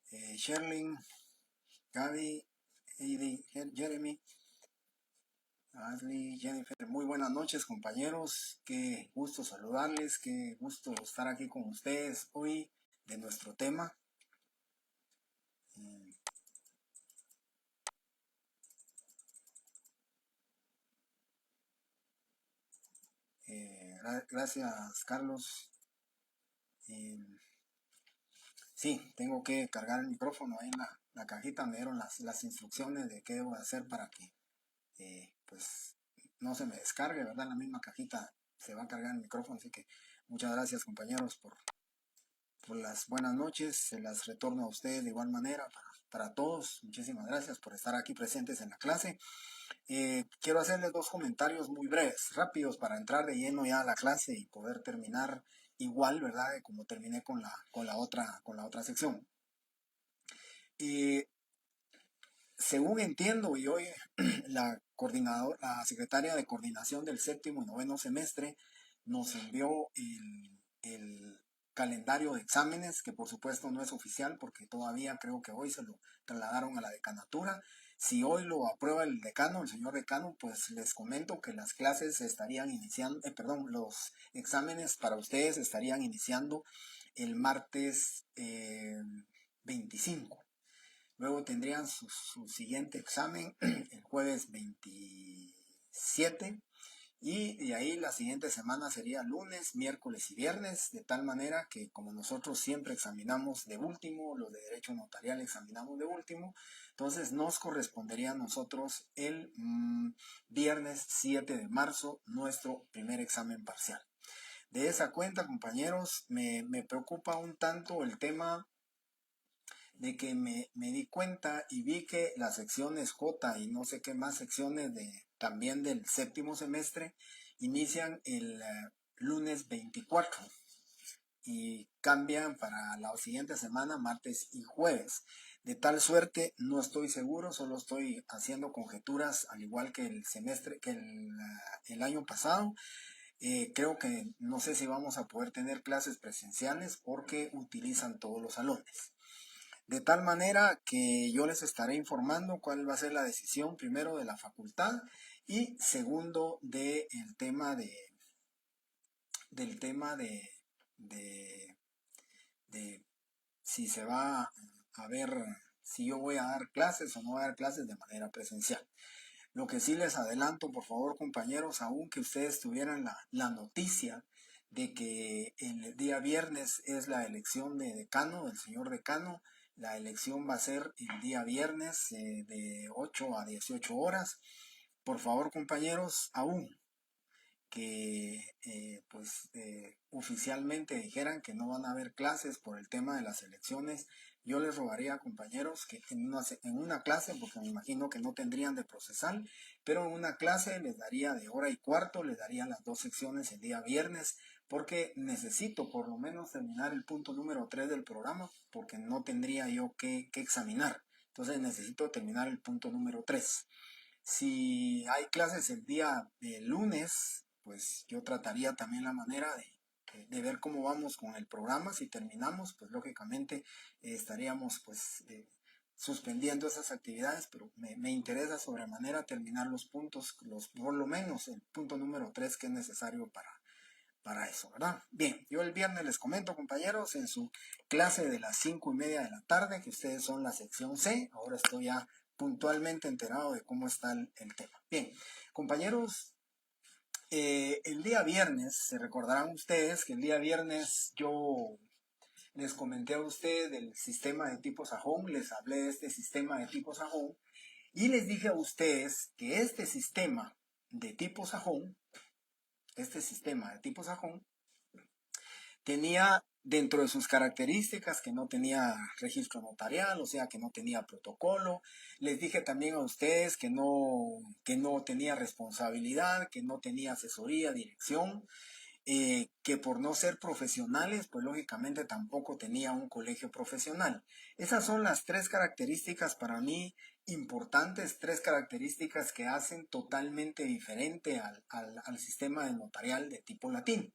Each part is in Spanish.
Sherlyn, Gaby, Heidi, Jeremy, Ashley, Jennifer. Muy buenas noches, compañeros. Qué gusto saludarles, qué gusto estar aquí con ustedes hoy de nuestro tema. Gracias, Carlos. Sí, tengo que cargar el micrófono ahí en la cajita. Me dieron las instrucciones de qué debo hacer para que pues no se me descargue, ¿verdad? En la misma cajita se va a cargar el micrófono, así que muchas gracias, compañeros, por las buenas noches. Se las retorno a ustedes de igual manera para todos. Muchísimas gracias por estar aquí presentes en la clase. Quiero hacerles dos comentarios muy breves, rápidos, para entrar de lleno ya a la clase y poder terminar igual, ¿verdad? Como terminé con la otra sección. Según entiendo, y hoy la secretaria de coordinación del séptimo y noveno semestre nos envió el calendario de exámenes, que por supuesto no es oficial porque todavía creo que hoy se lo trasladaron a la decanatura. Si hoy lo aprueba el decano, el señor decano, pues les comento que las clases estarían iniciando, los exámenes para ustedes estarían iniciando el martes 25. Luego tendrían su siguiente examen el jueves 27 y de ahí la siguiente semana sería lunes, miércoles y viernes, de tal manera que como nosotros siempre examinamos de último, los de derecho notarial examinamos de último, entonces nos correspondería a nosotros el viernes 7 de marzo nuestro primer examen parcial. De esa cuenta, compañeros, me preocupa un tanto el tema de que me di cuenta y vi que las secciones J y no sé qué más secciones también del séptimo semestre inician el lunes 24 y cambian para la siguiente semana, martes y jueves. De tal suerte, no estoy seguro, solo estoy haciendo conjeturas, al igual que el año pasado. Creo que no sé si vamos a poder tener clases presenciales porque utilizan todos los salones. De tal manera que yo les estaré informando cuál va a ser la decisión, primero de la facultad y segundo del tema de si se va a ver si yo voy a dar clases o no voy a dar clases de manera presencial. Lo que sí les adelanto, por favor, compañeros, aún que ustedes tuvieran la noticia de que el día viernes es la elección de decano, del señor decano. La elección va a ser el día viernes de 8 a 18 horas. Por favor, compañeros, aún que oficialmente dijeran que no van a haber clases por el tema de las elecciones, yo les rogaría, compañeros, que en una clase, porque me imagino que no tendrían de procesal, pero en una clase les daría de hora y cuarto, les daría las dos secciones el día viernes, porque necesito por lo menos terminar el punto número 3 del programa, porque no tendría yo que examinar. Entonces necesito terminar el punto número 3. Si hay clases el día de lunes, pues yo trataría también la manera de ver cómo vamos con el programa. Si terminamos, pues lógicamente estaríamos suspendiendo esas actividades, pero me interesa sobremanera terminar los puntos, por lo menos el punto número 3 que es necesario para eso, ¿verdad? Bien, yo el viernes les comento, compañeros, en su clase de las 5:30 de la tarde, que ustedes son la sección C. Ahora estoy ya puntualmente enterado de cómo está el tema. Bien, compañeros, el día viernes, se recordarán ustedes que el día viernes yo les comenté a ustedes del sistema de tipo Sajón, les hablé de este sistema de tipo Sajón y les dije a ustedes que este sistema de tipo Sajón tenía dentro de sus características que no tenía registro notarial, o sea que no tenía protocolo. Les dije también a ustedes que no tenía responsabilidad, que no tenía asesoría, dirección, que por no ser profesionales, pues lógicamente tampoco tenía un colegio profesional. Esas son las tres características para mí importantes, tres características que hacen totalmente diferente al sistema de notarial de tipo latín.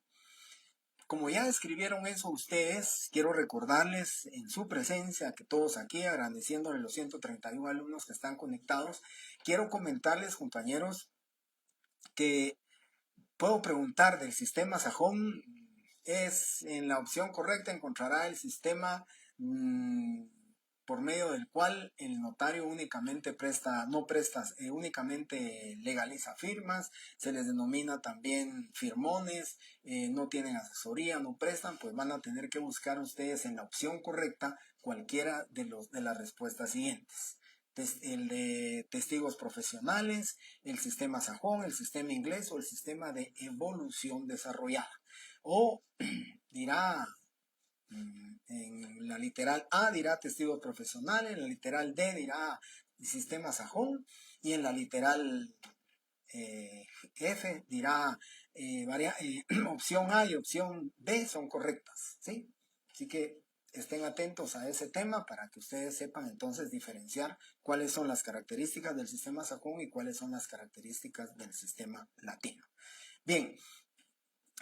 como ya escribieron eso ustedes, quiero recordarles en su presencia que todos aquí, agradeciéndole los 131 alumnos que están conectados, quiero comentarles, compañeros, que puedo preguntar del sistema sajón. Es en la opción correcta encontrará el sistema por medio del cual el notario únicamente únicamente legaliza firmas, se les denomina también firmones, no tienen asesoría, no prestan, pues van a tener que buscar ustedes en la opción correcta cualquiera de las respuestas siguientes. El de testigos profesionales, el sistema sajón, el sistema inglés o el sistema de evolución desarrollada. O dirá, en la literal A dirá testigos profesionales, en la literal D dirá sistema sajón y en la literal F dirá opción A y opción B son correctas, ¿sí? Así que estén atentos a ese tema para que ustedes sepan entonces diferenciar cuáles son las características del sistema sajón y cuáles son las características del sistema latino. Bien,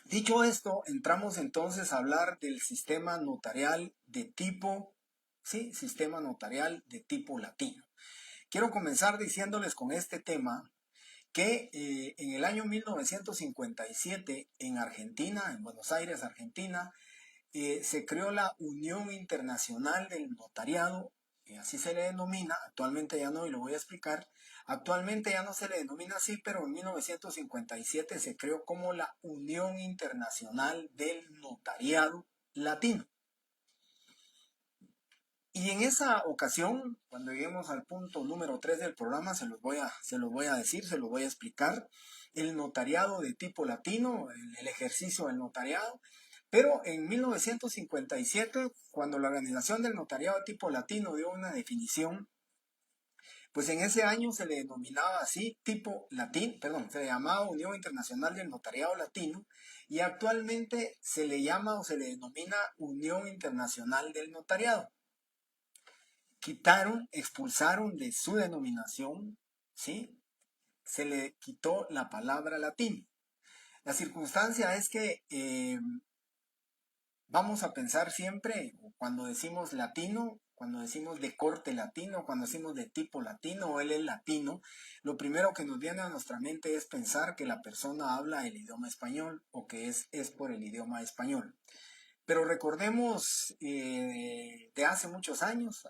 dicho esto, entramos entonces a hablar del sistema notarial de tipo, ¿sí? Sistema notarial de tipo latino. Quiero comenzar diciéndoles con este tema que en el año 1957 en Argentina, en Buenos Aires, Argentina, se creó la Unión Internacional del Notariado, así se le denomina, actualmente ya no, y lo voy a explicar, actualmente ya no se le denomina así, pero en 1957 se creó como la Unión Internacional del Notariado Latino. Y en esa ocasión, cuando lleguemos al punto número 3 del programa, se los voy a decir, se los voy a explicar, el notariado de tipo latino, el ejercicio del notariado. Pero en 1957, cuando la Organización del Notariado de tipo latino dio una definición, pues en ese año se le denominaba así tipo latín, perdón, se le llamaba Unión Internacional del Notariado Latino y actualmente se le llama o se le denomina Unión Internacional del Notariado. Quitaron, expulsaron de su denominación, ¿sí? Se le quitó la palabra latín. La circunstancia es que vamos a pensar siempre, cuando decimos latino, cuando decimos de corte latino, cuando decimos de tipo latino o él es latino, lo primero que nos viene a nuestra mente es pensar que la persona habla el idioma español o que es por el idioma español. Pero recordemos de hace muchos años,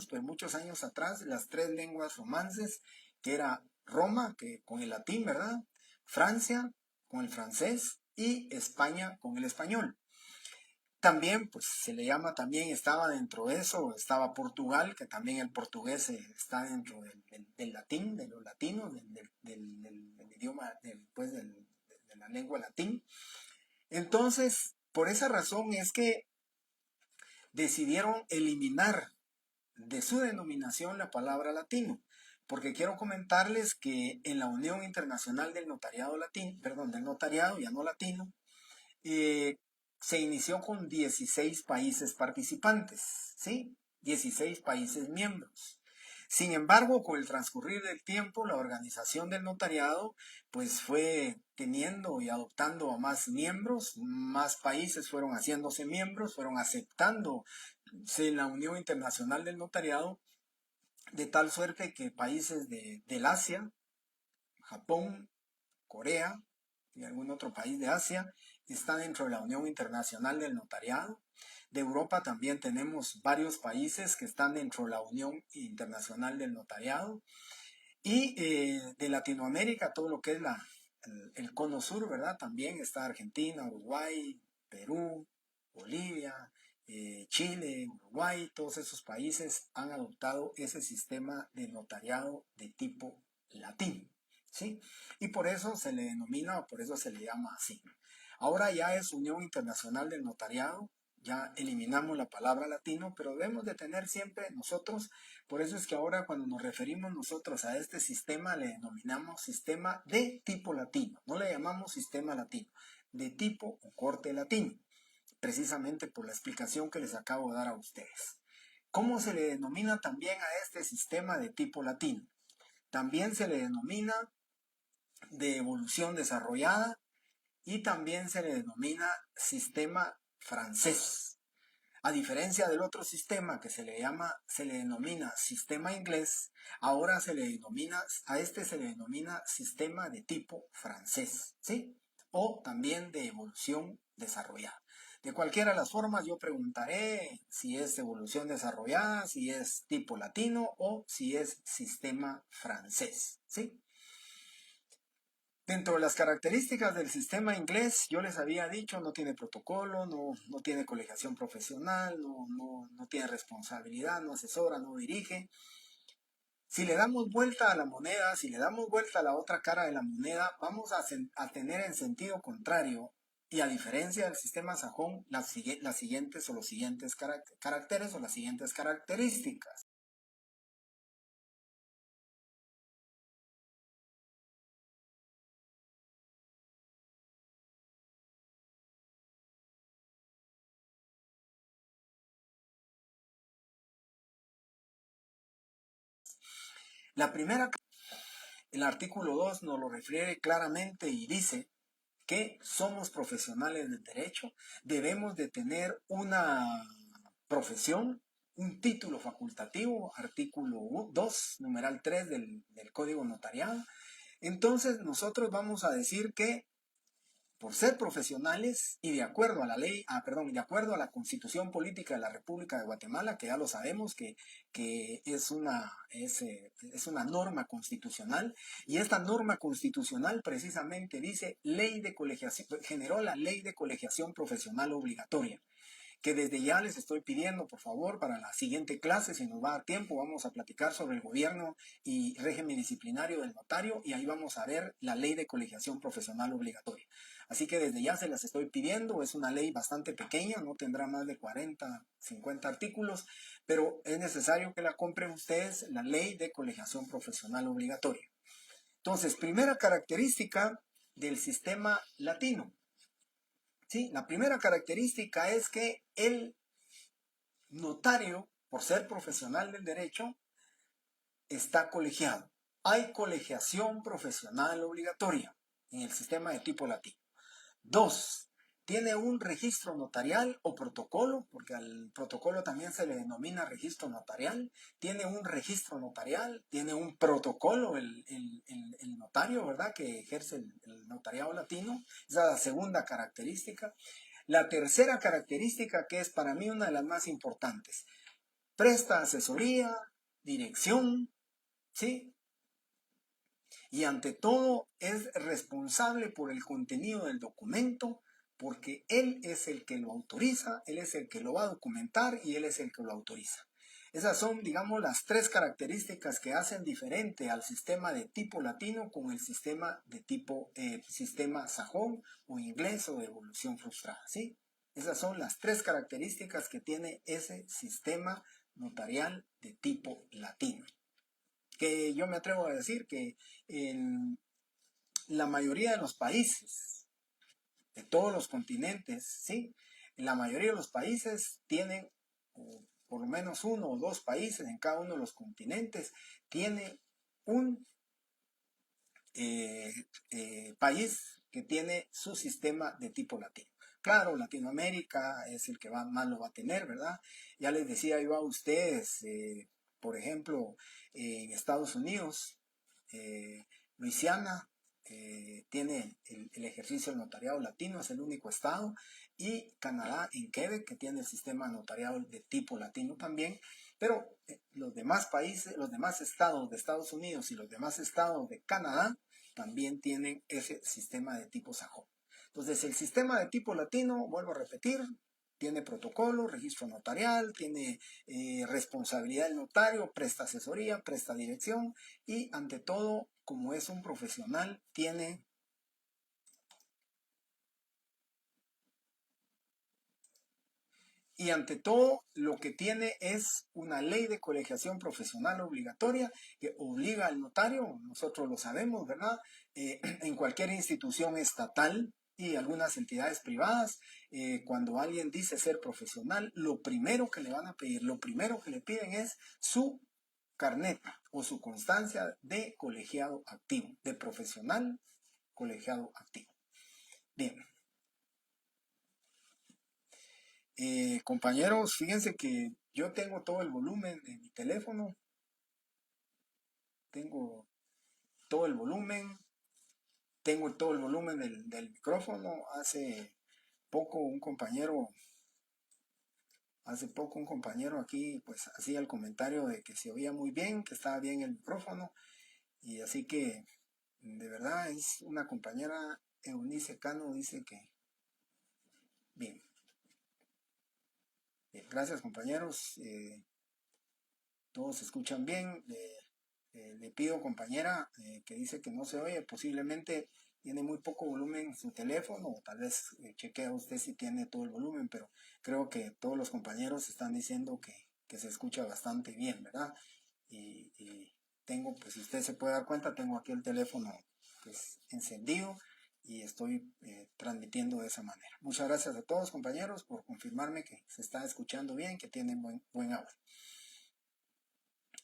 pero muchos años atrás, las tres lenguas romances, que era Roma, que con el latín, ¿verdad? Francia, con el francés, y España, con el español. También, pues se le llama, también estaba dentro de eso, estaba Portugal, que también el portugués está dentro del latín, de los latinos, del idioma, pues de la lengua latín. Entonces, por esa razón es que decidieron eliminar de su denominación la palabra latino, porque quiero comentarles que en la Unión Internacional del Notariado Latino, perdón, del Notariado, ya no latino, se inició con 16 países participantes, ¿sí? 16 países miembros. Sin embargo, con el transcurrir del tiempo, la organización del notariado pues fue teniendo y adoptando a más miembros, más países fueron haciéndose miembros, fueron aceptándose en la Unión Internacional del Notariado, de tal suerte que países del Asia, Japón, Corea y algún otro país de Asia está dentro de la Unión Internacional del Notariado. De Europa también tenemos varios países que están dentro de la Unión Internacional del Notariado. Y de Latinoamérica, todo lo que es el cono sur, ¿verdad? También está Argentina, Uruguay, Perú, Bolivia, Chile, Uruguay, todos esos países han adoptado ese sistema de notariado de tipo latino, ¿sí? Y por eso se le denomina, o por eso se le llama así. Ahora ya es Unión Internacional del Notariado, ya eliminamos la palabra latino, pero debemos de tener siempre nosotros, por eso es que ahora cuando nos referimos nosotros a este sistema le denominamos sistema de tipo latino, no le llamamos sistema latino, de tipo o corte latino, precisamente por la explicación que les acabo de dar a ustedes. ¿Cómo se le denomina también a este sistema de tipo latino? También se le denomina de evolución desarrollada y también se le denomina sistema francés. A diferencia del otro sistema que se le denomina sistema inglés, ahora a este se le denomina sistema de tipo francés, ¿sí? O también de evolución desarrollada. De cualquiera de las formas, yo preguntaré si es evolución desarrollada, si es tipo latino o si es sistema francés, ¿sí? Dentro de las características del sistema inglés, yo les había dicho, no tiene protocolo, no tiene colegiación profesional, no tiene responsabilidad, no asesora, no dirige. Si le damos vuelta a la moneda, si le damos vuelta a la otra cara de la moneda, vamos a tener en sentido contrario y a diferencia del sistema sajón, las siguientes o los siguientes caracteres o las siguientes características. La primera, el artículo 2 nos lo refiere claramente y dice que somos profesionales del derecho, debemos de tener una profesión, un título facultativo, artículo 2, numeral 3 del Código Notarial. Entonces nosotros vamos a decir que por ser profesionales y de acuerdo a la ley, de acuerdo a la Constitución Política de la República de Guatemala, que ya lo sabemos que es una norma constitucional, y esta norma constitucional precisamente dice ley de colegiación, generó la ley de colegiación profesional obligatoria, que desde ya les estoy pidiendo, por favor, para la siguiente clase, si nos va a dar tiempo, vamos a platicar sobre el gobierno y régimen disciplinario del notario, y ahí vamos a ver la ley de colegiación profesional obligatoria. Así que desde ya se las estoy pidiendo, es una ley bastante pequeña, no tendrá más de 40, 50 artículos, pero es necesario que la compren ustedes, la ley de colegiación profesional obligatoria. Entonces, primera característica del sistema latino. ¿Sí? La primera característica es que el notario, por ser profesional del derecho, está colegiado. Hay colegiación profesional obligatoria en el sistema de tipo latino. 2. Tiene un registro notarial o protocolo, porque al protocolo también se le denomina registro notarial. Tiene un registro notarial, tiene un protocolo el notario, ¿verdad?, que ejerce el notariado latino. Esa es la segunda característica. La tercera característica, que es para mí una de las más importantes, presta asesoría, dirección, ¿sí? Y ante todo es responsable por el contenido del documento, porque él es el que lo autoriza, él es el que lo va a documentar y él es el que lo autoriza. Esas son, digamos, las tres características que hacen diferente al sistema de tipo latino con el sistema de tipo sistema sajón o inglés o de evolución frustrada, ¿sí? Esas son las tres características que tiene ese sistema notarial de tipo latino. Que yo me atrevo a decir que en la mayoría de los países, de todos los continentes, ¿sí? En la mayoría de los países tienen, o por lo menos uno o dos países en cada uno de los continentes, tiene un país que tiene su sistema de tipo latino. Claro, Latinoamérica es el que más lo va a tener, ¿verdad? Ya les decía yo a ustedes, por ejemplo, en Estados Unidos, Luisiana tiene el ejercicio del notariado latino, es el único estado, y Canadá en Quebec, que tiene el sistema notariado de tipo latino también, pero los demás países, los demás estados de Estados Unidos y los demás estados de Canadá también tienen ese sistema de tipo sajón. Entonces, el sistema de tipo latino, vuelvo a repetir, tiene protocolo, registro notarial, tiene responsabilidad del notario, presta asesoría, presta dirección y, ante todo, como es un profesional, tiene y ante todo lo que tiene es una ley de colegiación profesional obligatoria que obliga al notario, nosotros lo sabemos, ¿verdad? En cualquier institución estatal y algunas entidades privadas, cuando alguien dice ser profesional, lo primero que le van a pedir, lo primero que le piden es su carnet o su constancia de colegiado activo, de profesional colegiado activo. Bien. Compañeros, fíjense que yo tengo todo el volumen de mi teléfono. Tengo todo el volumen. Tengo todo el volumen del micrófono. Poco un compañero, hace poco un compañero aquí pues hacía el comentario de que se oía muy bien, que estaba bien el micrófono. Y así que de verdad es una compañera, Eunice Cano, dice que bien. Bien, gracias compañeros. Todos se escuchan bien. Le pido, compañera, que dice que no se oye, posiblemente tiene muy poco volumen en su teléfono, o tal vez chequea usted si tiene todo el volumen, pero creo que todos los compañeros están diciendo que se escucha bastante bien, ¿verdad? Y tengo, pues si usted se puede dar cuenta, tengo aquí el teléfono pues encendido y estoy transmitiendo de esa manera. Muchas gracias a todos, compañeros, por confirmarme que se está escuchando bien, que tienen buen audio.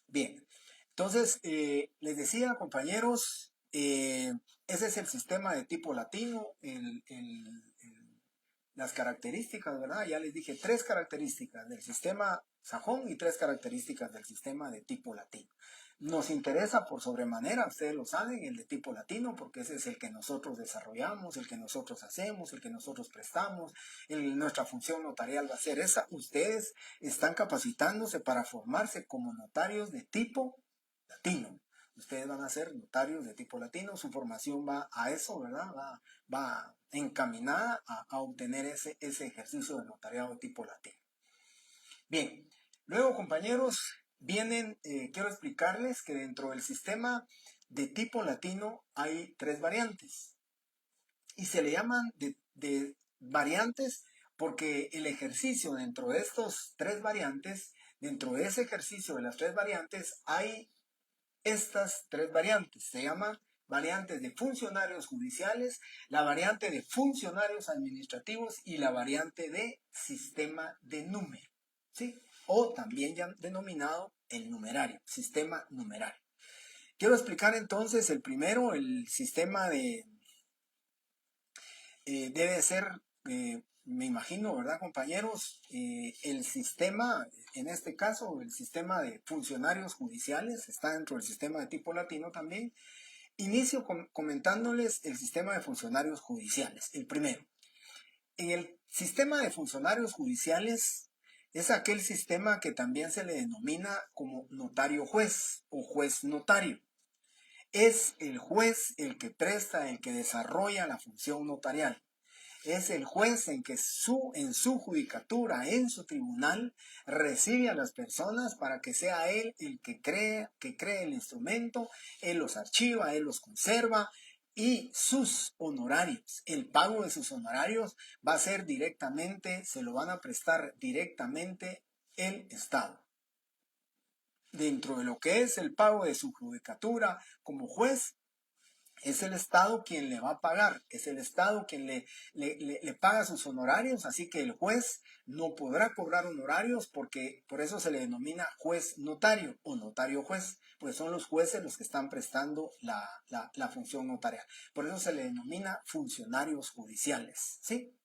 Bien, entonces les decía, compañeros, ese es el sistema de tipo latino, las características, ¿verdad? Ya les dije 3 características del sistema sajón y 3 características del sistema de tipo latino. Nos interesa por sobremanera, ustedes lo saben, el de tipo latino, porque ese es el que nosotros desarrollamos, el que nosotros hacemos, el que nosotros prestamos, nuestra función notarial va a ser esa. Ustedes están capacitándose para formarse como notarios de tipo latino. Ustedes van a ser notarios de tipo latino, su formación va a eso, ¿verdad? Va encaminada a obtener ese ejercicio de notariado de tipo latino. Bien, luego compañeros, quiero explicarles que dentro del sistema de tipo latino hay 3 variantes y se le llaman de variantes porque el ejercicio dentro de estos 3 variantes, dentro de ese ejercicio de las 3 variantes hay estas 3 variantes. Se llaman variantes de funcionarios judiciales, la variante de funcionarios administrativos y la variante de sistema de número, ¿sí? O también ya denominado el numerario, sistema numerario. Quiero explicar entonces el primero, el sistema debe ser, me imagino, ¿verdad, compañeros? El sistema, en este caso, el sistema de funcionarios judiciales, está dentro del sistema de tipo latino también. Inicio comentándoles el sistema de funcionarios judiciales, el primero. En el sistema de funcionarios judiciales es aquel sistema que también se le denomina como notario juez o juez notario. Es el juez el que presta, el que desarrolla la función notarial. Es el juez en su judicatura, en su tribunal, recibe a las personas para que sea él el que cree el instrumento, él los archiva, él los conserva y sus honorarios, el pago de sus honorarios va a ser directamente, se lo van a prestar directamente el Estado. Dentro de lo que es el pago de su judicatura como juez, es el Estado quien le va a pagar, es el Estado quien le paga sus honorarios, así que el juez no podrá cobrar honorarios porque por eso se le denomina juez notario o notario juez, pues son los jueces los que están prestando la función notarial. Por eso se le denomina funcionarios judiciales, ¿sí?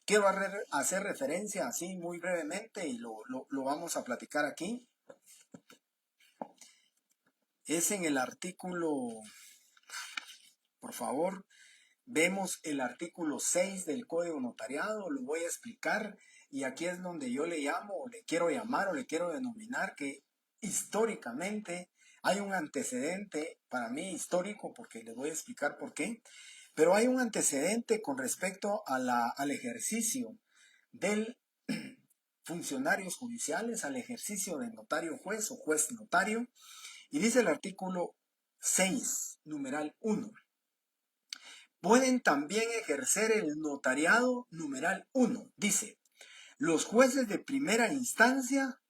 Quiero hacer referencia así muy brevemente y lo vamos a platicar aquí. Es en el artículo, por favor, vemos el artículo 6 del Código Notariado, lo voy a explicar y aquí es donde yo le llamo, o le quiero llamar o le quiero denominar que históricamente hay un antecedente, para mí histórico, porque les voy a explicar por qué, pero hay un antecedente con respecto al ejercicio del funcionarios judiciales, al ejercicio de notario juez o juez notario, y dice el artículo 6, numeral 1. Pueden también ejercer el notariado, numeral 1. Dice, los jueces de primera instancia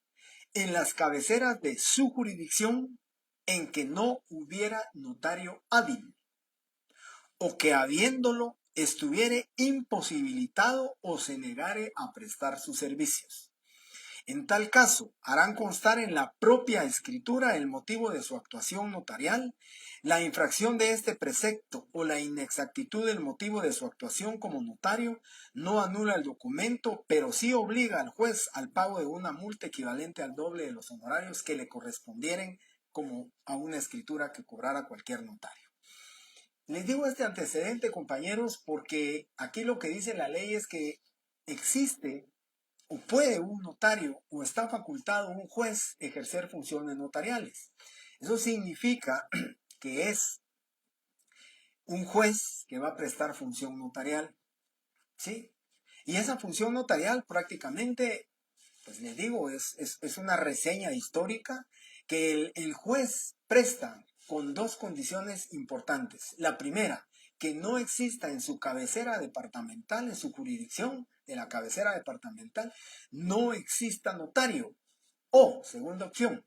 en las cabeceras de su jurisdicción en que no hubiera notario hábil, o que habiéndolo estuviere imposibilitado o se negare a prestar sus servicios. En tal caso, harán constar en la propia escritura el motivo de su actuación notarial, la infracción de este precepto o la inexactitud del motivo de su actuación como notario no anula el documento, pero sí obliga al juez al pago de una multa equivalente al doble de los honorarios que le correspondieren como a una escritura que cobrara cualquier notario. Les digo este antecedente, compañeros, porque aquí lo que dice la ley es que existe o puede un notario o está facultado un juez ejercer funciones notariales. Eso significa que es un juez que va a prestar función notarial, ¿sí? Y esa función notarial prácticamente, pues les digo, es una reseña histórica que el juez presta con dos condiciones importantes. La primera, que no exista en su cabecera departamental, en su jurisdicción de la cabecera departamental, no exista notario. O, segunda opción,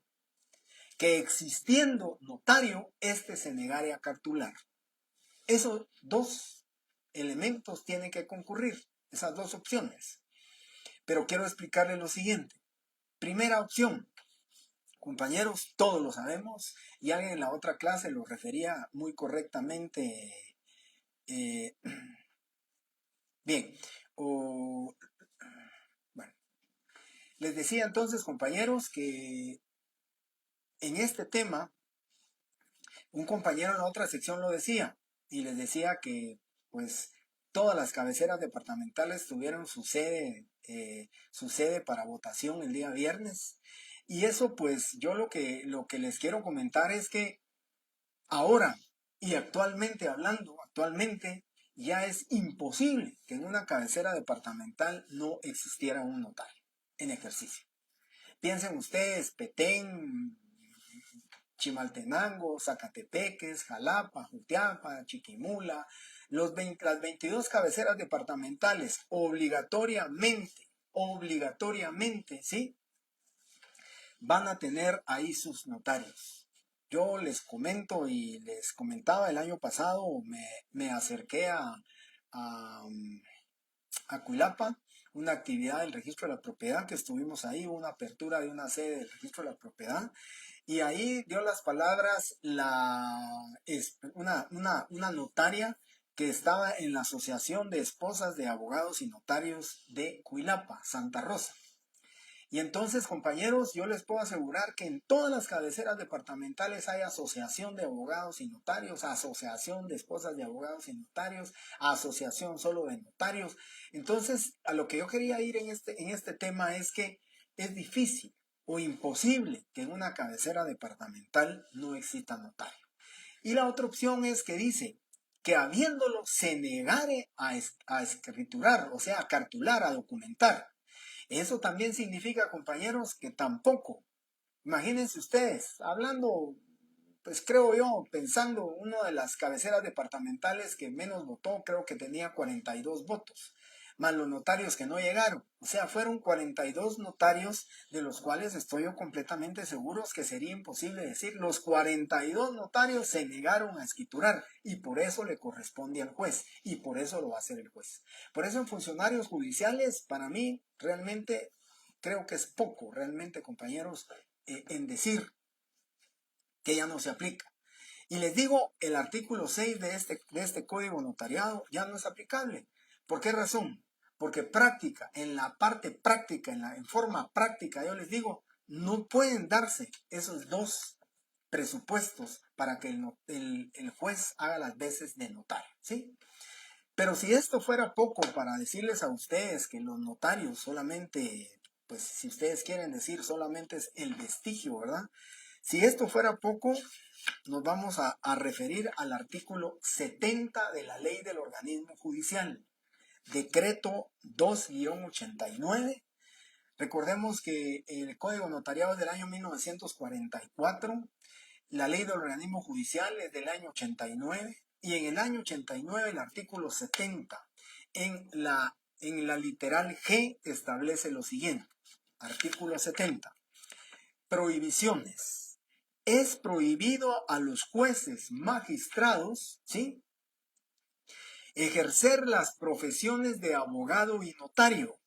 que existiendo notario, éste se negare a cartular. Esos dos elementos tienen que concurrir, esas dos opciones. Pero quiero explicarles lo siguiente. Primera opción, compañeros, todos lo sabemos, y alguien en la otra clase lo refería muy correctamente. Bien, bueno, les decía entonces, compañeros, que en este tema, un compañero en la otra sección lo decía, y les decía que, pues, todas las cabeceras departamentales tuvieron su sede para votación el día viernes. Y eso, pues, yo lo que les quiero comentar es que ahora y actualmente ya es imposible que en una cabecera departamental no existiera un notario en ejercicio. Piensen ustedes, Petén, Chimaltenango, Zacatepeques, Jalapa, Jutiapa, Chiquimula, las 22 cabeceras departamentales obligatoriamente, ¿sí? Van a tener ahí sus notarios. Yo les comento y les comentaba el año pasado, me acerqué a Cuilapa, una actividad del registro de la propiedad que estuvimos ahí, una apertura de una sede del registro de la propiedad, y ahí dio las palabras una notaria que estaba en la Asociación de Esposas de Abogados y Notarios de Cuilapa, Santa Rosa. Y entonces, compañeros, yo les puedo asegurar que en todas las cabeceras departamentales hay asociación de abogados y notarios, asociación de esposas de abogados y notarios, asociación solo de notarios. Entonces, a lo que yo quería ir en este tema es que es difícil o imposible que en una cabecera departamental no exista notario. Y la otra opción es que dice que habiéndolo se negare a escriturar, o sea, a cartular, a documentar. Eso también significa, compañeros, que tampoco, imagínense ustedes, hablando, pues creo yo, pensando, una de las cabeceras departamentales que menos votó, creo que tenía 42 votos, más los notarios que no llegaron. O sea, fueron 42 notarios, de los cuales estoy yo completamente seguro que sería imposible decir, los 42 notarios se negaron a escriturar y por eso le corresponde al juez y por eso lo va a hacer el juez. Por eso en funcionarios judiciales, para mí, realmente creo que es poco, realmente, compañeros, en decir que ya no se aplica. Y les digo, el artículo 6 de este código notariado ya no es aplicable. ¿Por qué razón? Porque práctica, en la parte práctica, en forma práctica, yo les digo, no pueden darse esos dos presupuestos para que el juez haga las veces de notario, ¿sí? Pero si esto fuera poco para decirles a ustedes que los notarios solamente, pues si ustedes quieren decir, solamente es el vestigio, ¿verdad? Si esto fuera poco, nos vamos a referir al artículo 70 de la Ley del Organismo Judicial, decreto 2-89. Recordemos que el Código Notariado es del año 1944, la Ley del Organismo Judicial es del año 89, y en el año 89 el artículo 70 en la literal G establece lo siguiente. Artículo 70. Prohibiciones. Es prohibido a los jueces, magistrados, ¿sí?, ejercer las profesiones de abogado y notario,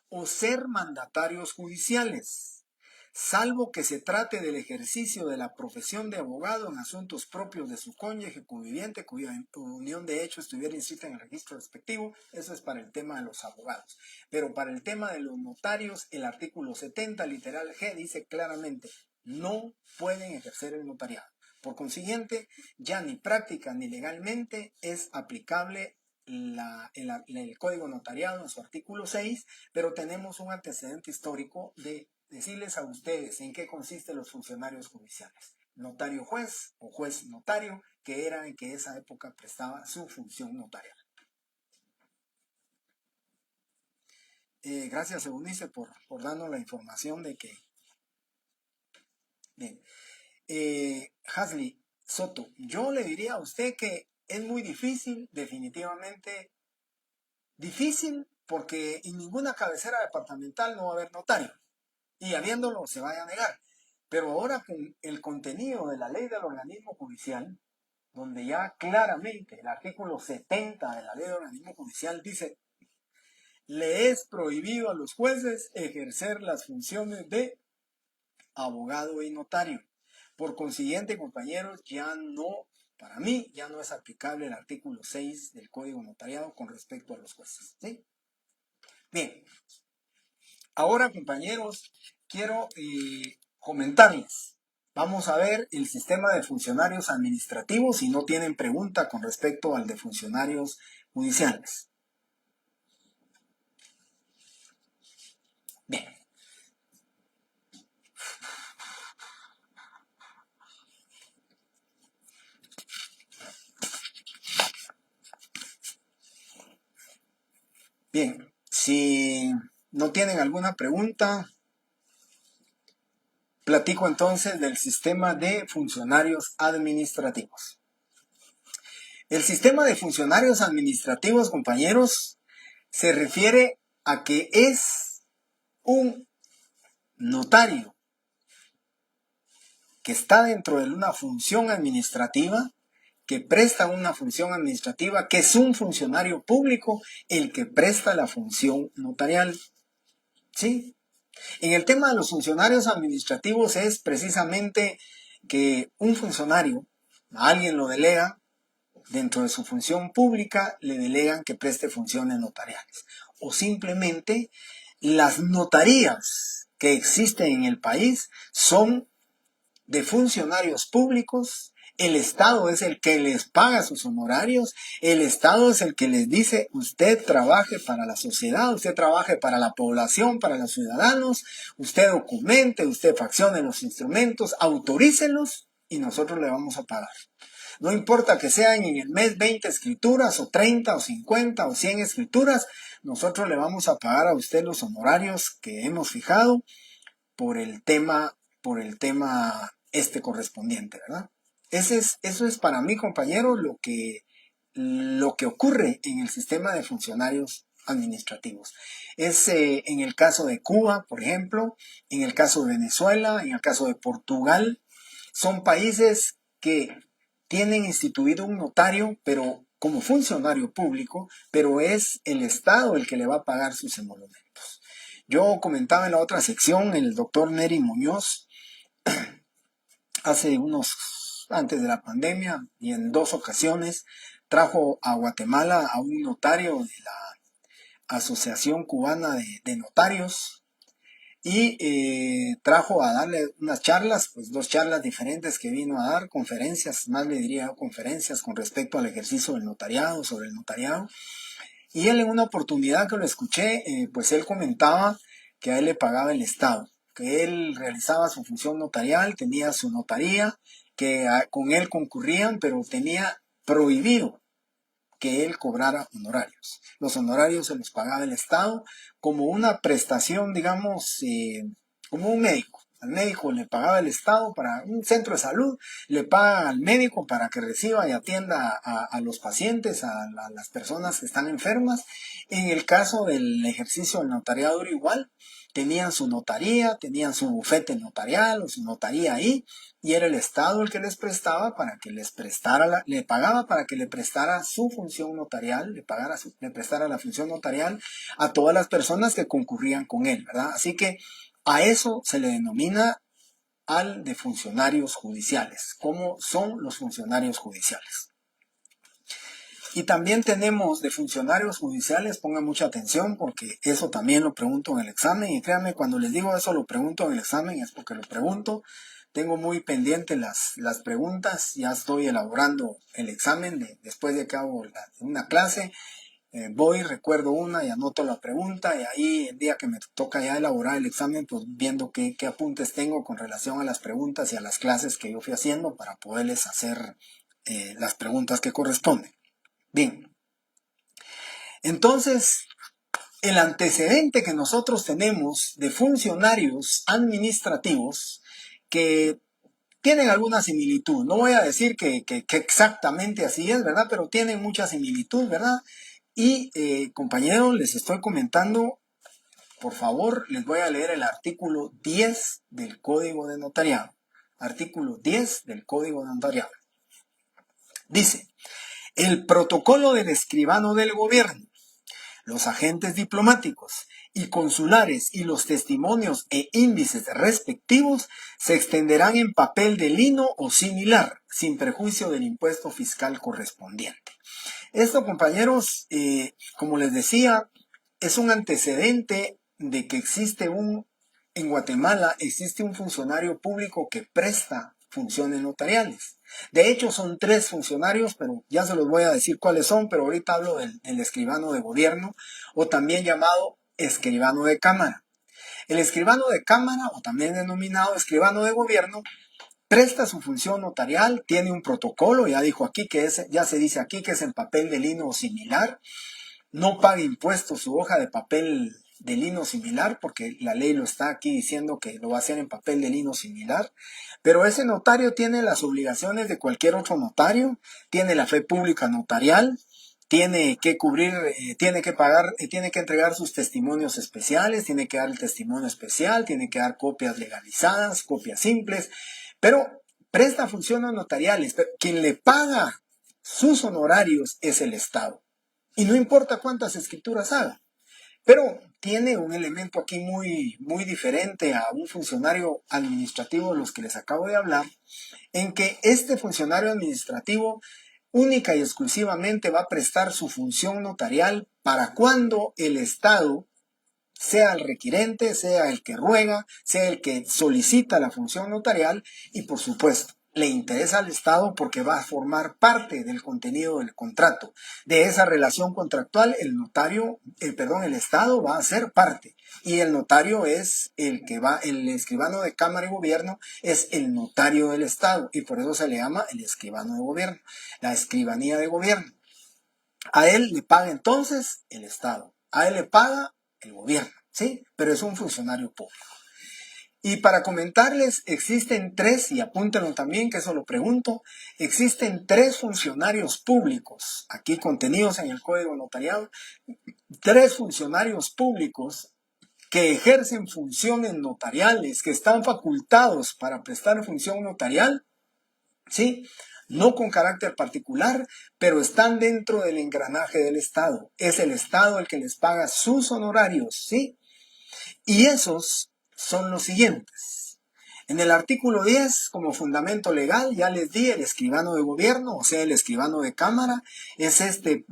o ser mandatarios judiciales, salvo que se trate del ejercicio de la profesión de abogado en asuntos propios de su cónyuge conviviente cuya unión de hecho estuviera inscrita en el registro respectivo. Eso es para el tema de los abogados. Pero para el tema de los notarios, el artículo 70, literal G, dice claramente, no pueden ejercer el notariado. Por consiguiente, ya ni práctica ni legalmente es aplicable el Código Notariado en su artículo 6, pero tenemos un antecedente histórico de decirles a ustedes en qué consisten los funcionarios judiciales. Notario juez o juez notario, que era en que esa época prestaba su función notarial. Gracias, Eunice, por darnos la información de que... Bien. Hasley Soto, yo le diría a usted que es muy difícil, definitivamente difícil, porque en ninguna cabecera departamental no va a haber notario, y habiéndolo se vaya a negar. Pero ahora con el contenido de la ley del organismo judicial, donde ya claramente el artículo 70 de la ley del organismo judicial dice, le es prohibido a los jueces ejercer las funciones de abogado y notario. Por consiguiente, compañeros, para mí ya no es aplicable el artículo 6 del Código Notariado con respecto a los jueces, ¿sí? Bien, ahora, compañeros, quiero comentarles. Vamos a ver el sistema de funcionarios administrativos si no tienen pregunta con respecto al de funcionarios judiciales. Bien. Bien, si no tienen alguna pregunta, platico entonces del sistema de funcionarios administrativos. El sistema de funcionarios administrativos, compañeros, se refiere a que es un notario que está dentro de una función administrativa, que presta una función administrativa, que es un funcionario público el que presta la función notarial. ¿Sí? En el tema de los funcionarios administrativos es precisamente que un funcionario, a alguien lo delega, dentro de su función pública le delegan que preste funciones notariales. O simplemente las notarías que existen en el país son de funcionarios públicos. El Estado es el que les paga sus honorarios, el Estado es el que les dice, usted trabaje para la sociedad, usted trabaje para la población, para los ciudadanos, usted documente, usted faccione los instrumentos, autorícelos y nosotros le vamos a pagar. No importa que sean en el mes 20 escrituras o 30 o 50 o 100 escrituras, nosotros le vamos a pagar a usted los honorarios que hemos fijado por el tema correspondiente, ¿verdad? Eso es para mí, compañero, lo que ocurre en el sistema de funcionarios administrativos. Es en el caso de Cuba, por ejemplo, en el caso de Venezuela, en el caso de Portugal, son países que tienen instituido un notario, pero como funcionario público, pero es el Estado el que le va a pagar sus emolumentos. Yo comentaba en la otra sección, el doctor Neri Muñoz, antes de la pandemia y en 2 ocasiones, trajo a Guatemala a un notario de la Asociación Cubana de Notarios y trajo a darle unas charlas, pues 2 charlas diferentes que vino a dar, conferencias, más le diría conferencias con respecto al ejercicio del notariado, sobre el notariado. Y él en una oportunidad que lo escuché, pues él comentaba que a él le pagaba el Estado, que él realizaba su función notarial, tenía su notaría, que con él concurrían, pero tenía prohibido que él cobrara honorarios. Los honorarios se los pagaba el Estado como una prestación, digamos, como un médico. Al médico le pagaba el Estado para un centro de salud, le paga al médico para que reciba y atienda a los pacientes, a las personas que están enfermas. En el caso del ejercicio del notariado era igual. Tenían su notaría, tenían su bufete notarial o su notaría ahí, y era el Estado el que les prestaba para que les prestara, le pagaba para que le prestara su función notarial, le prestara la función notarial a todas las personas que concurrían con él, ¿verdad? Así que a eso se le denomina al de funcionarios judiciales. ¿Cómo son los funcionarios judiciales? Y también tenemos de funcionarios judiciales, pongan mucha atención porque eso también lo pregunto en el examen, y créanme, cuando les digo eso lo pregunto en el examen es porque lo pregunto. Tengo muy pendiente las preguntas, ya estoy elaborando el examen después de que hago una clase. Voy, recuerdo una y anoto la pregunta, y ahí el día que me toca ya elaborar el examen, pues viendo qué apuntes tengo con relación a las preguntas y a las clases que yo fui haciendo para poderles hacer las preguntas que corresponden. Bien, entonces el antecedente que nosotros tenemos de funcionarios administrativos que tienen alguna similitud, no voy a decir que exactamente así es, ¿verdad? Pero tienen mucha similitud, ¿verdad? Y compañeros, les estoy comentando, por favor, les voy a leer el artículo 10 del Código de Notariado. Artículo 10 del Código de Notariado. Dice: el protocolo del escribano del gobierno, los agentes diplomáticos y consulares y los testimonios e índices respectivos se extenderán en papel de lino o similar, sin perjuicio del impuesto fiscal correspondiente. Esto, compañeros, como les decía, es un antecedente de que en Guatemala existe un funcionario público que presta funciones notariales. De hecho, son 3 funcionarios, pero ya se los voy a decir cuáles son, pero ahorita hablo del escribano de gobierno, o también llamado escribano de cámara. El escribano de cámara, o también denominado escribano de gobierno, presta su función notarial, tiene un protocolo, ya dijo aquí ya se dice aquí que es en papel de lino o similar. No paga impuestos su hoja de papel de lino similar, porque la ley lo está aquí diciendo que lo va a hacer en papel de lino similar. Pero ese notario tiene las obligaciones de cualquier otro notario, tiene la fe pública notarial, tiene que cubrir, tiene que pagar, tiene que entregar sus testimonios especiales, tiene que dar el testimonio especial, tiene que dar copias legalizadas, copias simples, pero presta funciones notariales. Pero quien le paga sus honorarios es el Estado. Y no importa cuántas escrituras haga. Pero tiene un elemento aquí muy, muy diferente a un funcionario administrativo de los que les acabo de hablar, en que este funcionario administrativo única y exclusivamente va a prestar su función notarial para cuando el Estado, sea el requirente, sea el que ruega, sea el que solicita la función notarial, y por supuesto, le interesa al Estado porque va a formar parte del contenido del contrato. De esa relación contractual, el Estado va a ser parte. Y el notario es el escribano de Cámara y Gobierno es el notario del Estado. Y por eso se le llama el escribano de gobierno, la escribanía de gobierno. A él le paga entonces el Estado. A él le paga el gobierno, ¿sí? Pero es un funcionario público. Y para comentarles, existen 3, y apúntenlo también, que eso lo pregunto, existen 3 funcionarios públicos, aquí contenidos en el Código Notariado, 3 funcionarios públicos que ejercen funciones notariales, que están facultados para prestar función notarial, ¿sí? No con carácter particular, pero están dentro del engranaje del Estado. Es el Estado el que les paga sus honorarios, ¿sí? Y esos son los siguientes. En el artículo 10, como fundamento legal, ya les di el escribano de gobierno, o sea, el escribano de cámara, es este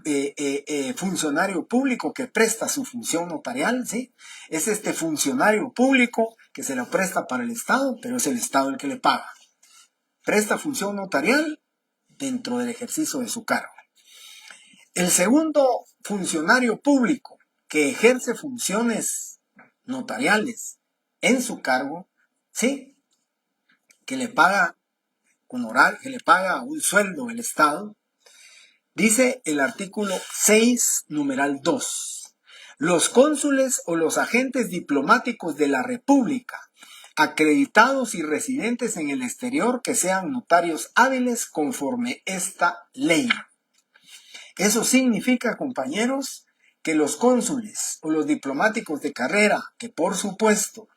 funcionario público que presta su función notarial, ¿sí? Es este funcionario público que se lo presta para el Estado, pero es el Estado el que le paga. Presta función notarial dentro del ejercicio de su cargo. El segundo funcionario público que ejerce funciones notariales en su cargo, ¿sí? Que le paga que le paga un sueldo el Estado, dice el artículo 6, numeral 2. Los cónsules o los agentes diplomáticos de la República acreditados y residentes en el exterior que sean notarios hábiles conforme esta ley. Eso significa, compañeros, que los cónsules o los diplomáticos de carrera, que por supuesto,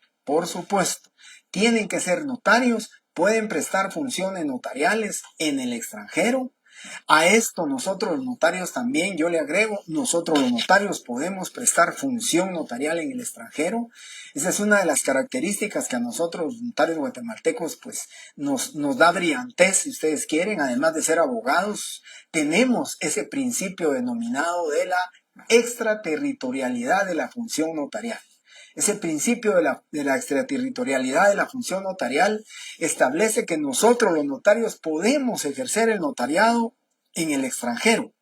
tienen que ser notarios, pueden prestar funciones notariales en el extranjero. A esto nosotros los notarios también, yo le agrego, nosotros los notarios podemos prestar función notarial en el extranjero. Esa es una de las características que a nosotros los notarios guatemaltecos pues nos da brillantez, si ustedes quieren. Además de ser abogados, tenemos ese principio denominado de la extraterritorialidad de la función notarial. Ese principio de la extraterritorialidad de la función notarial establece que nosotros los notarios podemos ejercer el notariado en el extranjero.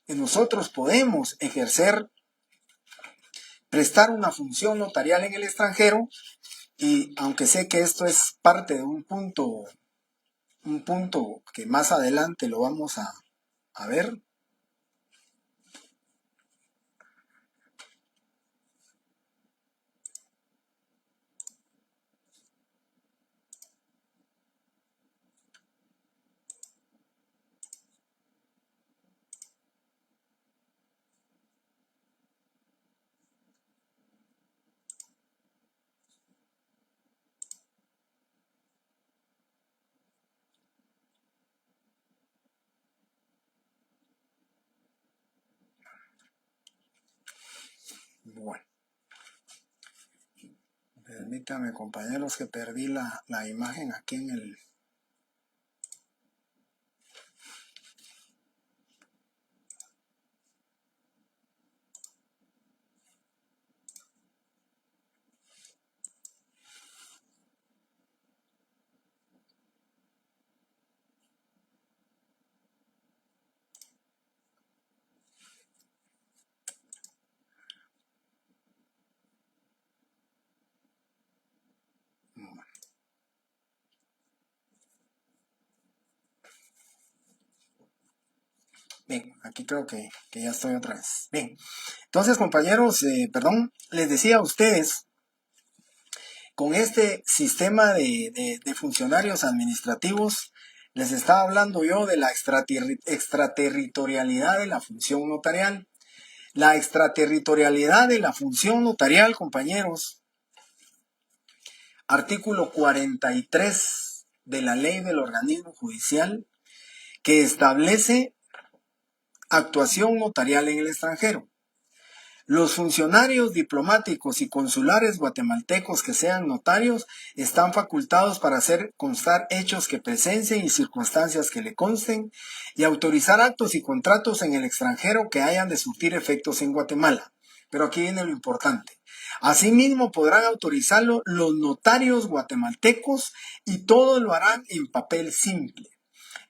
Que nosotros podemos prestar una función notarial en el extranjero, y aunque sé que esto es parte de un punto que más adelante lo vamos a ver. Bueno, permítanme, compañeros, que perdí la imagen aquí en el... Bien, aquí creo que ya estoy otra vez. Bien, entonces, compañeros, les decía a ustedes, con este sistema de funcionarios administrativos, les estaba hablando yo de la extraterritorialidad de la función notarial. La extraterritorialidad de la función notarial, compañeros, artículo 43 de la ley del organismo judicial, que establece actuación notarial en el extranjero. Los funcionarios diplomáticos y consulares guatemaltecos que sean notarios están facultados para hacer constar hechos que presencien y circunstancias que le consten, y autorizar actos y contratos en el extranjero que hayan de surtir efectos en Guatemala. Pero aquí viene lo importante. Asimismo, podrán autorizarlo los notarios guatemaltecos, y todos lo harán en papel simple.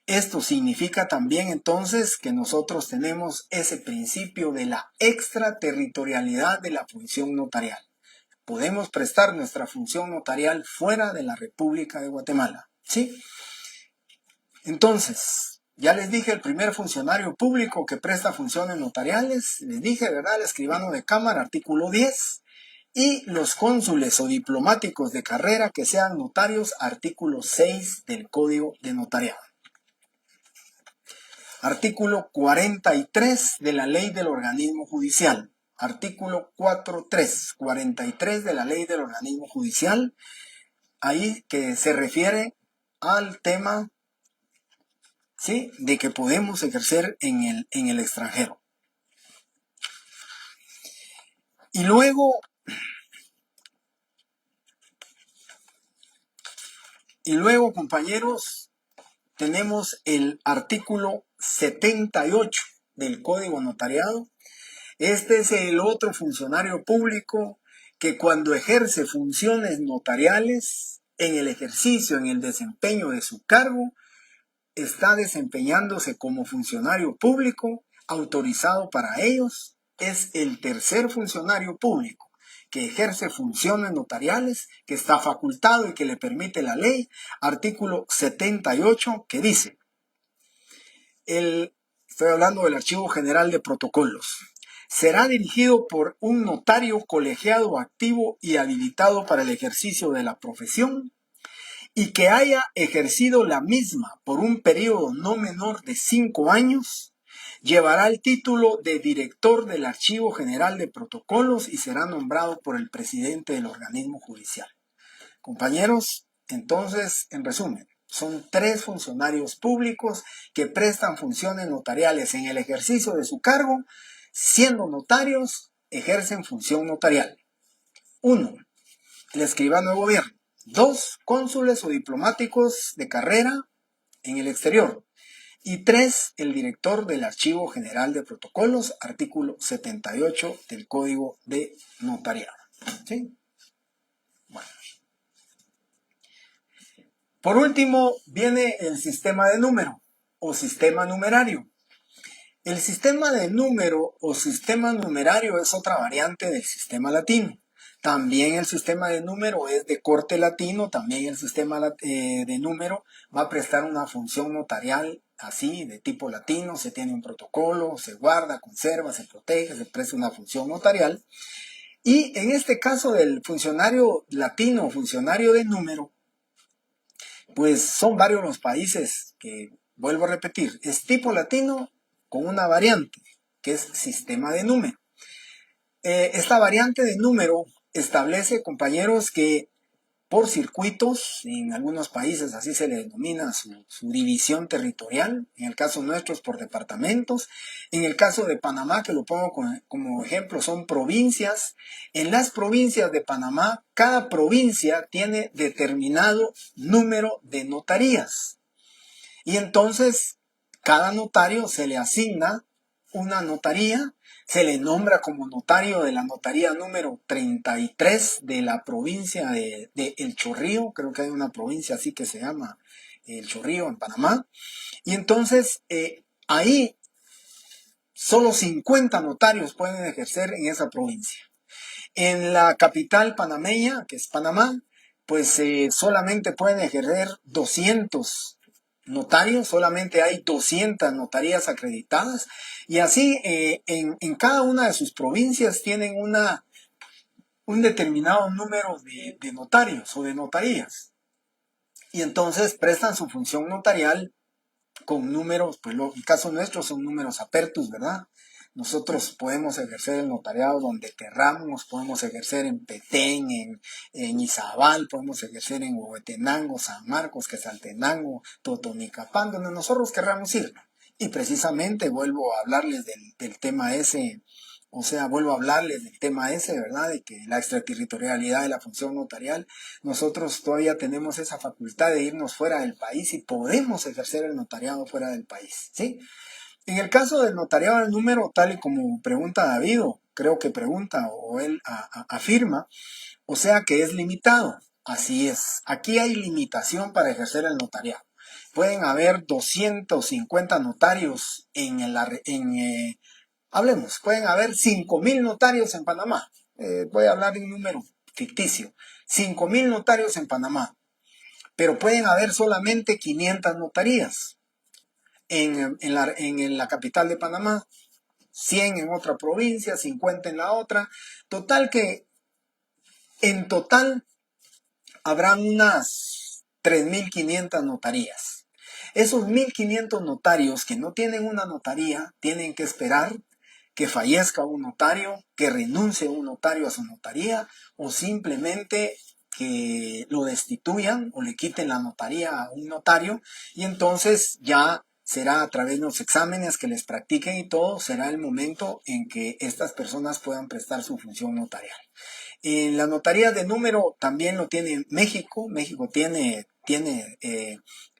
Esto significa también entonces que nosotros tenemos ese principio de la extraterritorialidad de la función notarial. Podemos prestar nuestra función notarial fuera de la República de Guatemala, ¿sí? Entonces, ya les dije, el primer funcionario público que presta funciones notariales, les dije, ¿verdad? El escribano de cámara, artículo 10, y los cónsules o diplomáticos de carrera que sean notarios, artículo 6 del Código de Notariado. Artículo 43 de la Ley del Organismo Judicial. Artículo 43 de la Ley del Organismo Judicial. Ahí que se refiere al tema, ¿sí?, de que podemos ejercer en el extranjero. Y luego, compañeros, tenemos el artículo 78 del Código Notariado. Este es el otro funcionario público que cuando ejerce funciones notariales, en el ejercicio, en el desempeño de su cargo, está desempeñándose como funcionario público autorizado para ellos. Es el tercer funcionario público que ejerce funciones notariales, que está facultado y que le permite la ley. Artículo 78, que dice, estoy hablando del Archivo General de Protocolos: será dirigido por un notario colegiado activo y habilitado para el ejercicio de la profesión y que haya ejercido la misma por un periodo no menor de 5 años, llevará el título de director del Archivo General de Protocolos y será nombrado por el presidente del organismo judicial. Compañeros, entonces, en resumen, son 3 funcionarios públicos que prestan funciones notariales en el ejercicio de su cargo. Siendo notarios, ejercen función notarial. 1. El escribano de gobierno. 2. Cónsules o diplomáticos de carrera en el exterior. Y 3. El director del Archivo General de Protocolos, artículo 78 del Código de Notariado. ¿Sí? Bueno. Por último, viene el sistema de número o sistema numerario. El sistema de número o sistema numerario es otra variante del sistema latino. También el sistema de número es de corte latino, también el sistema de número va a prestar una función notarial así, de tipo latino, se tiene un protocolo, se guarda, conserva, se protege, se presta una función notarial. Y en este caso del funcionario latino, funcionario de número, pues son varios los países que, vuelvo a repetir, es tipo latino con una variante, que es sistema de número. Esta variante de número establece, compañeros, que por circuitos, en algunos países así se le denomina su división territorial, en el caso nuestro es por departamentos, en el caso de Panamá, que lo pongo como ejemplo, son provincias. En las provincias de Panamá, cada provincia tiene determinado número de notarías. Y entonces, cada notario se le asigna una notaría, se le nombra como notario de la notaría número 33 de la provincia de El Chorrillo, creo que hay una provincia así que se llama El Chorrillo en Panamá, y entonces ahí solo 50 notarios pueden ejercer en esa provincia. En la capital panameña, que es Panamá, pues solamente pueden ejercer 200 notarios, solamente hay 200 notarías acreditadas, y así en cada una de sus provincias tienen un determinado número de notarios o de notarías, y entonces prestan su función notarial con números, pues el caso nuestro son números apertus, ¿verdad? Nosotros podemos ejercer el notariado donde querramos, podemos ejercer en Petén, en Izabal, podemos ejercer en Huehuetenango, San Marcos, Quetzaltenango, Totonicapán, donde nosotros querramos ir. Y precisamente vuelvo a hablarles del tema ese, ¿verdad? De que la extraterritorialidad de la función notarial, nosotros todavía tenemos esa facultad de irnos fuera del país y podemos ejercer el notariado fuera del país, ¿sí? En el caso del notariado del número, tal y como pregunta David, creo que pregunta o él afirma, o sea que es limitado. Así es. Aquí hay limitación para ejercer el notariado. Pueden haber 250 notarios hablemos, pueden haber 5,000 notarios en Panamá. Voy a hablar de un número ficticio. 5,000 notarios en Panamá. Pero pueden haber solamente 500 notarías en la capital de Panamá, 100 en otra provincia, 50 en la otra. Total que en total habrán unas 3,500 notarías. Esos 1,500 notarios que no tienen una notaría tienen que esperar que fallezca un notario, que renuncie un notario a su notaría o simplemente que lo destituyan o le quiten la notaría a un notario, y entonces ya será a través de los exámenes que les practiquen y todo, será el momento en que estas personas puedan prestar su función notarial. En la notaría de número también lo tiene México. México tiene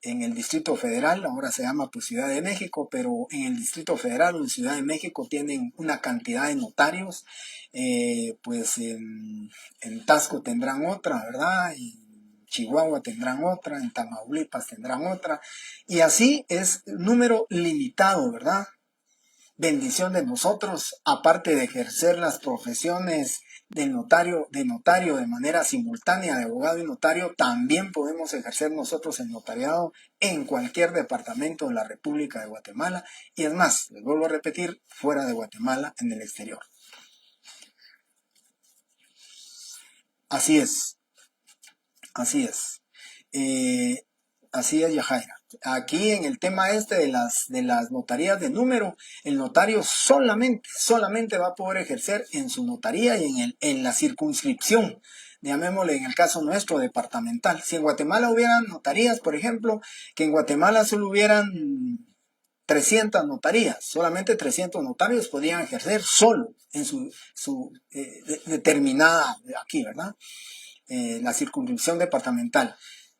en el Distrito Federal, ahora se llama pues Ciudad de México, pero en el Distrito Federal o en Ciudad de México tienen una cantidad de notarios. Pues en Tasco tendrán otra, ¿verdad? En Chihuahua tendrán otra, en Tamaulipas tendrán otra, y así es número limitado, ¿verdad? Bendición de nosotros, aparte de ejercer las profesiones de notario de manera simultánea, de abogado y notario, también podemos ejercer nosotros el notariado en cualquier departamento de la República de Guatemala. Y es más, les vuelvo a repetir, fuera de Guatemala, en el exterior. Así es, así es. Así es, Yajaira. Aquí en el tema este de las notarías de número, el notario solamente va a poder ejercer en su notaría y en la circunscripción, llamémosle en el caso nuestro departamental. Si en Guatemala hubieran notarías, por ejemplo, que en Guatemala solo hubieran 300 notarías, solamente 300 notarios podrían ejercer solo en su determinada, aquí, ¿verdad? La circunscripción departamental.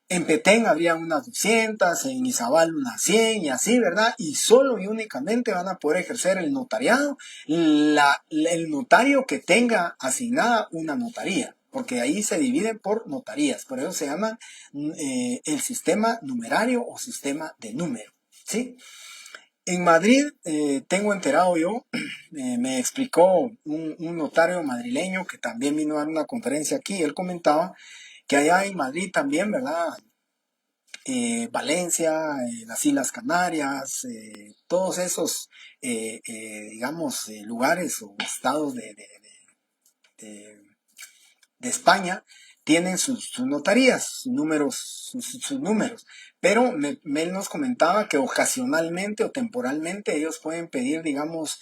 En Petén habría unas 200, en Izabal unas 100 y así, ¿verdad? Y solo y únicamente van a poder ejercer el notariado el notario que tenga asignada una notaría, porque ahí se dividen por notarías, por eso se llama el sistema numerario o sistema de número, ¿sí? En Madrid, tengo enterado yo, me explicó un notario madrileño que también vino a dar una conferencia aquí, él comentaba que allá en Madrid también, ¿verdad? Valencia, las Islas Canarias, todos esos, digamos, lugares o estados de, de España tienen sus notarías, sus números. Pero él nos comentaba que ocasionalmente o temporalmente ellos pueden pedir, digamos,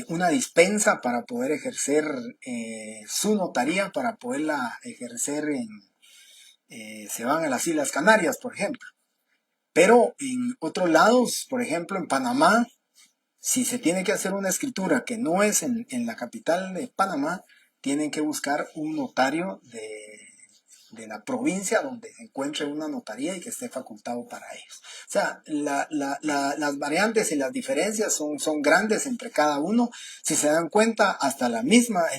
una dispensa para poder ejercer su notaría, para poderla ejercer se van a las Islas Canarias, por ejemplo. Pero en otros lados, por ejemplo en Panamá, si se tiene que hacer una escritura que no es en la capital de Panamá, tienen que buscar un notario de la provincia donde se encuentre una notaría y que esté facultado para ellos. O sea, las variantes y las diferencias son grandes entre cada uno. Si se dan cuenta, hasta el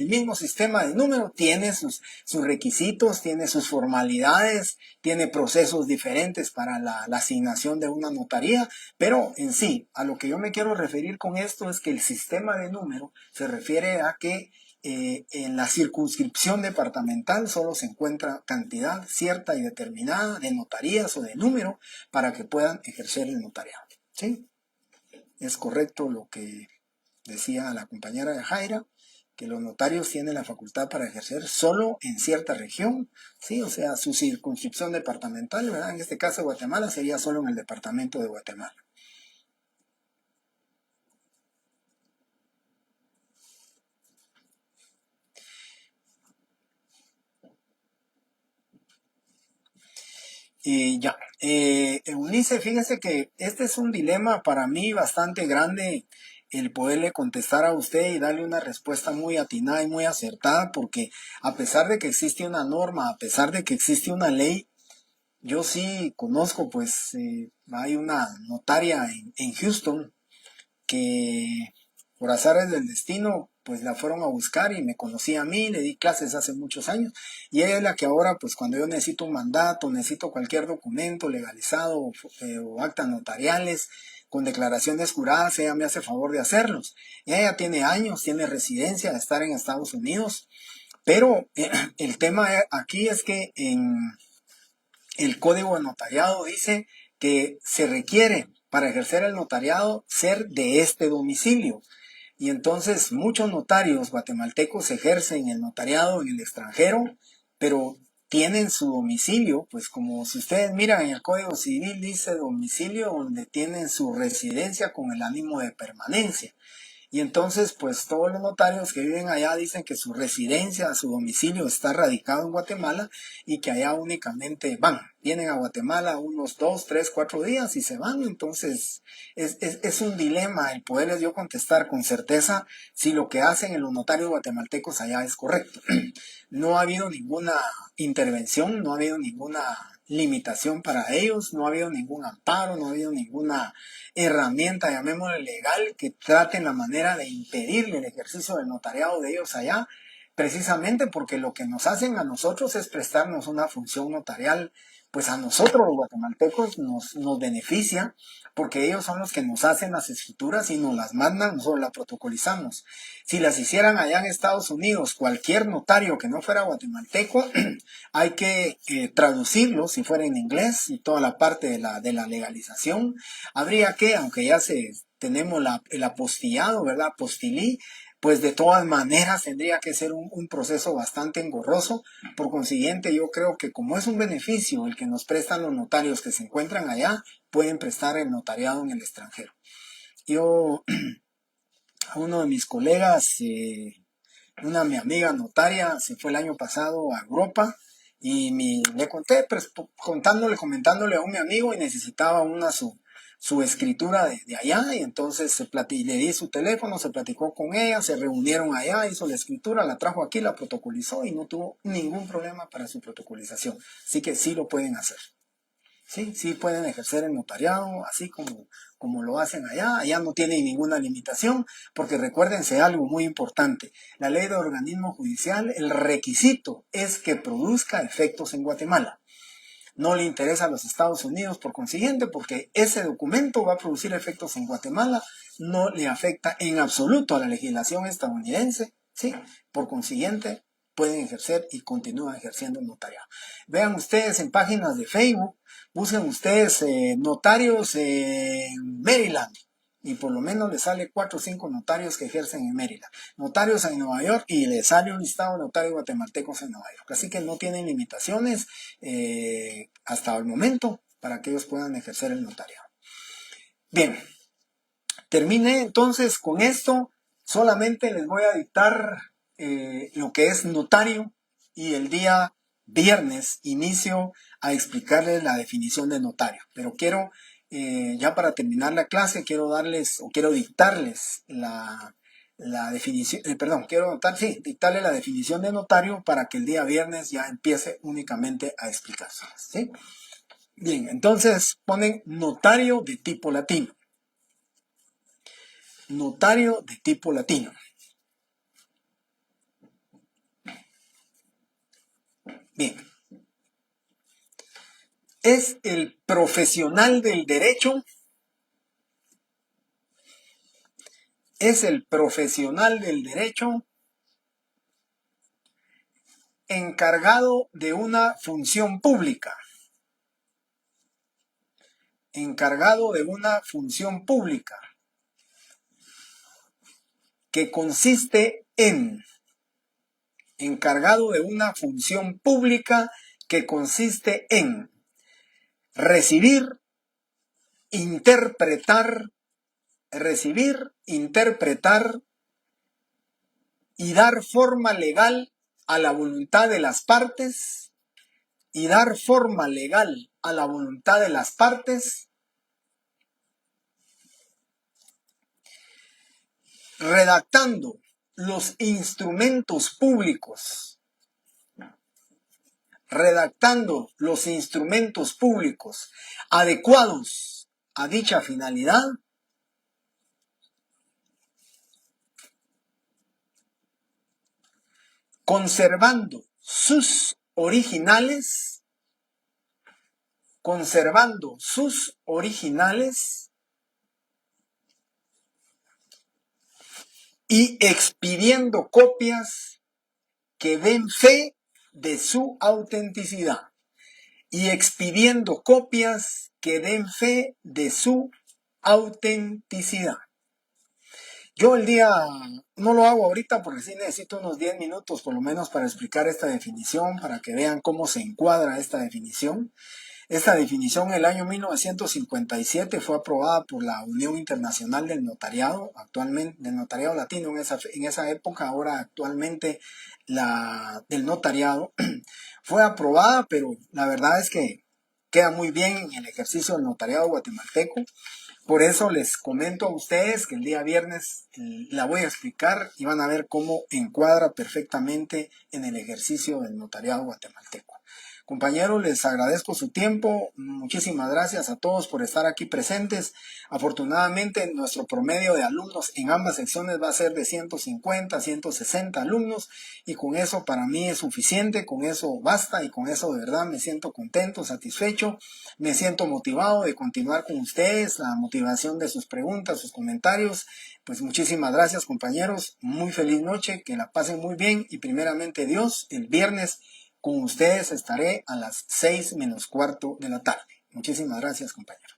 mismo sistema de número tiene sus requisitos, tiene sus formalidades, tiene procesos diferentes para la asignación de una notaría, pero en sí, a lo que yo me quiero referir con esto es que el sistema de número se refiere a que en la circunscripción departamental solo se encuentra cantidad cierta y determinada de notarías o de número para que puedan ejercer el notariado. ¿Sí? Es correcto lo que decía la compañera de Jaira, que los notarios tienen la facultad para ejercer solo en cierta región, ¿sí? O sea, su circunscripción departamental, ¿verdad? En este caso Guatemala sería solo en el departamento de Guatemala. Ya, Eunice, fíjese que este es un dilema para mí bastante grande el poderle contestar a usted y darle una respuesta muy atinada y muy acertada, porque a pesar de que existe una norma, a pesar de que existe una ley, yo sí conozco, pues hay una notaria en Houston que por azares del destino, pues la fueron a buscar y me conocí a mí, le di clases hace muchos años, y ella es la que ahora, pues cuando yo necesito un mandato, necesito cualquier documento legalizado o actas notariales, con declaraciones juradas, ella me hace favor de hacerlos. Ella tiene años, tiene residencia de estar en Estados Unidos, pero el tema aquí es que en el código de notariado dice que se requiere para ejercer el notariado ser de este domicilio. Y entonces muchos notarios guatemaltecos ejercen el notariado en el extranjero, pero tienen su domicilio, pues como si ustedes miran en el Código Civil dice domicilio donde tienen su residencia con el ánimo de permanencia. Y entonces, pues todos los notarios que viven allá dicen que su residencia, su domicilio está radicado en Guatemala y que allá únicamente vienen a Guatemala unos 2, 3, 4 días y se van. Entonces, es un dilema el poderles yo contestar con certeza si lo que hacen en los notarios guatemaltecos allá es correcto. No ha habido ninguna intervención, no ha habido ninguna limitación para ellos, no ha habido ningún amparo, no ha habido ninguna herramienta, llamémosle legal, que traten la manera de impedirle el ejercicio del notariado de ellos allá, precisamente porque lo que nos hacen a nosotros es prestarnos una función notarial, pues a nosotros los guatemaltecos nos beneficia, porque ellos son los que nos hacen las escrituras y nos las mandan, nosotros las protocolizamos. Si las hicieran allá en Estados Unidos, cualquier notario que no fuera guatemalteco, hay que traducirlo, si fuera en inglés, y toda la parte de la legalización. Habría que, aunque ya tenemos el apostillado, ¿verdad? Apostilí, pues de todas maneras tendría que ser un proceso bastante engorroso. Por consiguiente, yo creo que como es un beneficio el que nos prestan los notarios que se encuentran allá, pueden prestar el notariado en el extranjero. Yo, a uno de mis colegas, mi amiga notaria, se fue el año pasado a Europa y le conté, pues, comentándole a un mi amigo y necesitaba su escritura de allá, y entonces le di su teléfono, se platicó con ella, se reunieron allá, hizo la escritura, la trajo aquí, la protocolizó y no tuvo ningún problema para su protocolización. Así que sí lo pueden hacer. Sí pueden ejercer el notariado así como lo hacen allá. Allá no tienen ninguna limitación, porque recuérdense algo muy importante. La ley de organismo judicial, el requisito es que produzca efectos en Guatemala. No le interesa a los Estados Unidos, por consiguiente, porque ese documento va a producir efectos en Guatemala, no le afecta en absoluto a la legislación estadounidense, ¿sí? Por consiguiente, pueden ejercer y continúan ejerciendo el notariado. Vean ustedes en páginas de Facebook, busquen ustedes notarios en Maryland, y por lo menos les sale 4 o 5 notarios que ejercen en Maryland, notarios en Nueva York, y les sale un listado de notarios guatemaltecos en Nueva York. Así que no tienen limitaciones hasta el momento para que ellos puedan ejercer el notariado. Bien, terminé entonces con esto. Solamente les voy a dictar lo que es notario, y el día viernes inicio a explicarles la definición de notario. Pero quiero, ya para terminar la clase, quiero dictarles la definición, dictarle la definición de notario para que el día viernes ya empiece únicamente a explicárselas, ¿sí? Bien, entonces ponen notario de tipo latino. Notario de tipo latino. Bien. Es el profesional del derecho. Es el profesional del derecho encargado de una función pública. Encargado de una función pública que consiste en, encargado de una función pública que consiste en recibir, interpretar y dar forma legal a la voluntad de las partes, redactando los instrumentos públicos adecuados a dicha finalidad, conservando sus originales y expidiendo copias que den fe de su autenticidad. Yo el día no lo hago ahorita porque sí necesito unos 10 minutos por lo menos para explicar esta definición, para que vean cómo se encuadra esta definición. Esta definición en el año 1957 fue aprobada por la Unión Internacional del Notariado, actualmente del Notariado Latino en esa época. Ahora actualmente la del notariado fue aprobada, pero la verdad es que queda muy bien en el ejercicio del notariado guatemalteco. Por eso les comento a ustedes que el día viernes la voy a explicar y van a ver cómo encuadra perfectamente en el ejercicio del notariado guatemalteco. Compañeros, les agradezco su tiempo. Muchísimas gracias a todos por estar aquí presentes. Afortunadamente, nuestro promedio de alumnos en ambas secciones va a ser de 150, 160 alumnos y con eso para mí es suficiente, con eso basta y con eso de verdad me siento contento, satisfecho, me siento motivado de continuar con ustedes, la motivación de sus preguntas, sus comentarios. Pues muchísimas gracias, compañeros. Muy feliz noche, que la pasen muy bien y primeramente Dios, el viernes con ustedes estaré a las 6 menos cuarto de la tarde. Muchísimas gracias, compañero.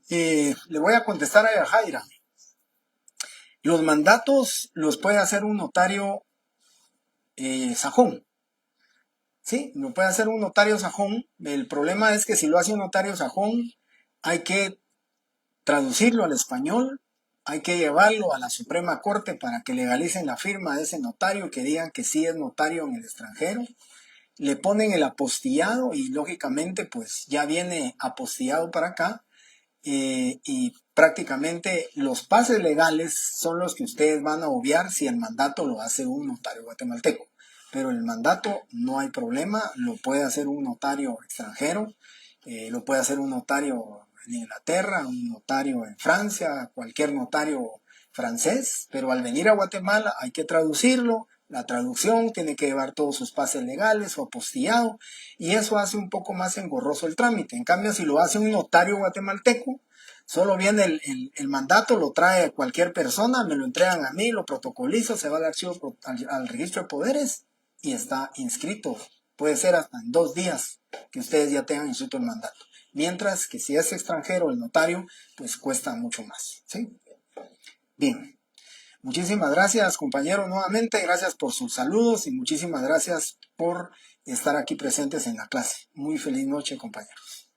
Le voy a contestar a Yajaira. Los mandatos los puede hacer un notario sajón. Sí, lo puede hacer un notario sajón. El problema es que si lo hace un notario sajón, hay que traducirlo al español, hay que llevarlo a la Suprema Corte para que legalicen la firma de ese notario, que digan que sí es notario en el extranjero. Le ponen el apostillado y lógicamente pues ya viene apostillado para acá y prácticamente los pases legales son los que ustedes van a obviar si el mandato lo hace un notario guatemalteco. Pero el mandato no hay problema, lo puede hacer un notario extranjero, lo puede hacer un notario en Inglaterra, un notario en Francia, cualquier notario francés, pero al venir a Guatemala hay que traducirlo, la traducción tiene que llevar todos sus pases legales, su apostillado, y eso hace un poco más engorroso el trámite. En cambio, si lo hace un notario guatemalteco, solo viene el mandato, lo trae cualquier persona, me lo entregan a mí, lo protocolizo, se va al archivo, al registro de poderes y está inscrito. Puede ser hasta en 2 días que ustedes ya tengan inscrito el mandato. Mientras que si es extranjero el notario, pues cuesta mucho más. ¿Sí? Bien. Muchísimas gracias, compañero, nuevamente. Gracias por sus saludos y muchísimas gracias por estar aquí presentes en la clase. Muy feliz noche, compañeros.